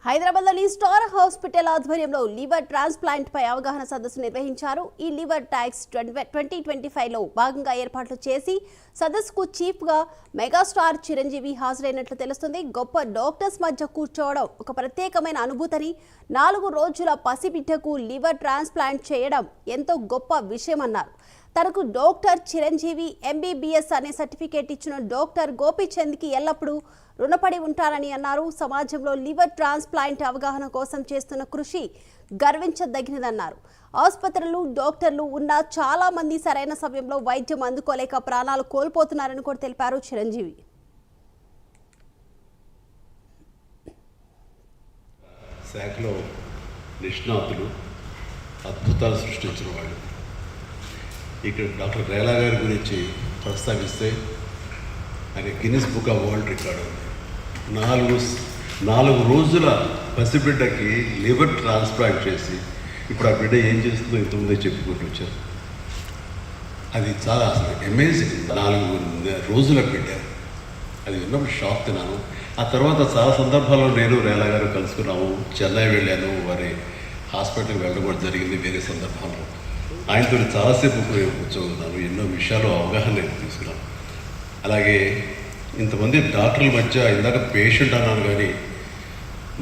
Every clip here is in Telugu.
హైదరాబాద్లోని స్టార్ హాస్పిటల్ ఆధ్వర్యంలో లివర్ ట్రాన్స్ప్లాంట్ పై అవగాహన సదస్సు నిర్వహించారు. ఈ లివర్ ట్యాక్స్ 2025లో భాగంగా ఏర్పాట్లు చేసి సదస్సుకు చీఫ్ గా మెగాస్టార్ చిరంజీవి హాజరైనట్లు తెలుస్తుంది. గొప్ప డాక్టర్స్ మధ్య కూర్చోవడం ఒక ప్రత్యేకమైన అనుభూతిని, 4 రోజుల పసిబిడ్డకు లివర్ ట్రాన్స్ప్లాంట్ చేయడం ఎంతో గొప్ప విషయమన్నారు. తనకు డాక్టర్ చిరంజీవి MBBS అనే సర్టిఫికేట్ ఇచ్చిన డాక్టర్ గోపీచంద్కి ఎల్లప్పుడూ రుణపడి ఉంటారని అన్నారు. సమాజంలో లివర్ ట్రాన్స్ప్లాంట్ అవగాహన కోసం చేస్తున్న కృషి గర్వించదగినదన్నారు. ఆసుపత్రులు, డాక్టర్లు ఉన్న చాలా మంది సరైన సమయంలో వైద్యం అందుకోలేక ప్రాణాలు కోల్పోతున్నారని కూడా తెలిపారు చిరంజీవి. శాఖలో నిష్ణాతులు, అద్భుతాలు సృష్టించిన వాళ్ళు. ఇక్కడ డాక్టర్ రేలా గారి గురించి ప్రస్తావిస్తే ఆయన Guinness book of world record ఉంది. 4 రోజుల పసిబిడ్డకి లివర్ ట్రాన్స్ప్లాంట్ చేసి ఇప్పుడు ఆ బిడ్డ ఏం చేస్తుందో ఇంతకుముందే చెప్పుకుంటూ వచ్చారు. అది చాలా అసలు అమేజింగ్. 4 రోజుల బిడ్డ, అది విన్నప్పుడు షాక్ తిన్నాను. ఆ తర్వాత చాలా సందర్భాల్లో నేను రేలా గారు కలుసుకున్నాము. చెన్నై వెళ్ళాను, వారి హాస్పిటల్కి వెళ్ళడం కూడా జరిగింది. వేరే సందర్భంలో ఆయనతో చాలాసేపు కూర్చోగలుగుతాను. ఎన్నో విషయాలు అవగాహన తీసుకున్నాను. అలాగే ఇంతమంది డాక్టర్ల మధ్య ఇందాక పేషెంట్ అన్నాను, కానీ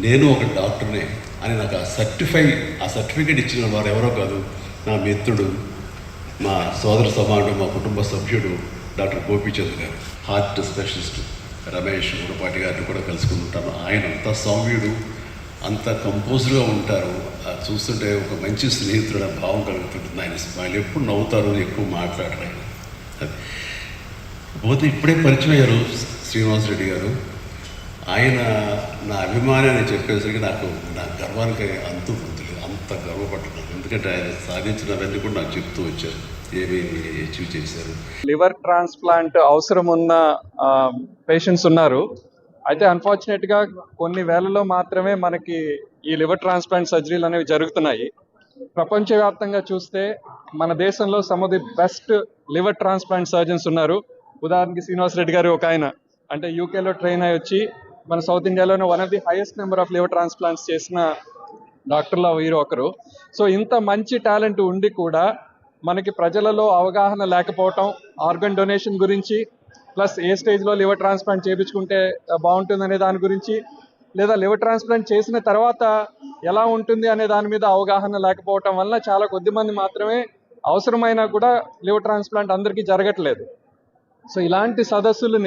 నేను ఒక డాక్టర్నే అని నాకు ఆ సర్టిఫికేట్ ఇచ్చిన వారు ఎవరో కాదు, నా మిత్రుడు, మా సోదర సమానుడు, మా కుటుంబ సభ్యుడు డాక్టర్ గోపీచంద్ గారు, హార్ట్ స్పెషలిస్ట్ రమేష్ గుడపాటి గారిని కూడా కలుసుకుంటాను. ఆయన అంత సౌమ్యుడు, అంత కంపోజ్డ్గా ఉంటారు. చూస్తుంటే ఒక మంచి స్నేహితుడు భావం కలుగుతుంటుంది. ఆయన స్మైల్, ఎప్పుడు నవ్వుతారు, ఎక్కువ మాట్లాడరు. ఆయన అది పోతే ఇప్పుడే పరిచయం అయ్యారు శ్రీనివాస్ రెడ్డి గారు. ఆయన నా అభిమాని అని చెప్పేసరికి నాకు నా గర్వానికి అంతు గుర్తులేదు. అంత గర్వపడుతున్నాను. ఎందుకంటే ఆయన సాధించినవన్నీ కూడా నాకు చెప్తూ వచ్చారు, ఏమేమి అచీవ్ చేశారు. లివర్ ట్రాన్స్ప్లాంట్ అవసరం ఉన్న పేషెంట్స్ ఉన్నారు. అయితే అన్ఫార్చునేట్గా కొన్ని వేలలో మాత్రమే మనకి ఈ లివర్ ట్రాన్స్ప్లాంట్ సర్జరీలు అనేవి జరుగుతున్నాయి. ప్రపంచవ్యాప్తంగా చూస్తే మన దేశంలో some of the best liver transplant surgeons ఉన్నారు. ఉదాహరణకి శ్రీనివాస్ రెడ్డి గారు ఒక ఆయన, అంటే యూకేలో ట్రైన్ అయ్యి వచ్చి మన సౌత్ ఇండియాలోనే one of the highest number of liver transplants చేసిన డాక్టర్లో వీరు ఒకరు. సో ఇంత మంచి టాలెంట్ ఉండి కూడా మనకి ప్రజలలో అవగాహన లేకపోవటం, ఆర్గన్ డొనేషన్ గురించి, ప్లస్ ఏ స్టేజ్లో లివర్ ట్రాన్స్ప్లాంట్ చేయించుకుంటే బాగుంటుందనే దాని గురించి, లేదా లివర్ ట్రాన్స్ప్లాంట్ చేసిన తర్వాత ఎలా ఉంటుంది అనే దాని మీద అవగాహన లేకపోవటం వల్ల చాలా కొద్ది మంది మాత్రమే అవసరమైనా కూడా లివర్ ట్రాన్స్ప్లాంట్ అందరికీ జరగట్లేదు. సో ఇలాంటి సదస్సులు